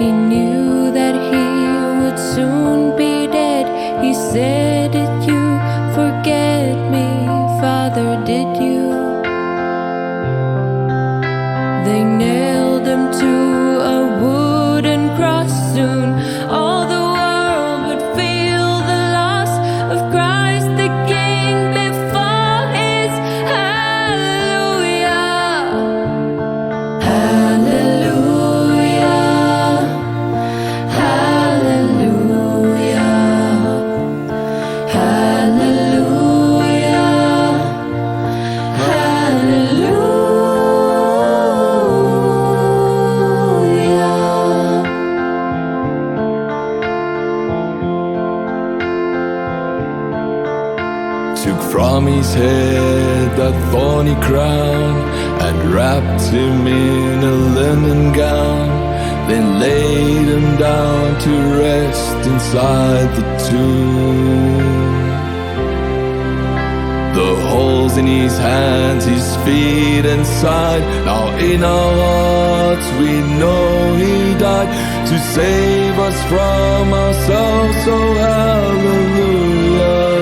He knew that he would soon be dead. He said, "Did you forget me, Father, did you?" They nailed him to a wooden cross. Soon all the world would feel the loss of Christ the King before his hallelujah. Hallelujah. Hallelujah. Hallelujah. Took from his head that thorny crown and wrapped him in a linen gown, then laid him down to rest inside the tomb. The holes in his hands, his feet and side, now in our hearts we know he died to save us from ourselves. So hallelujah.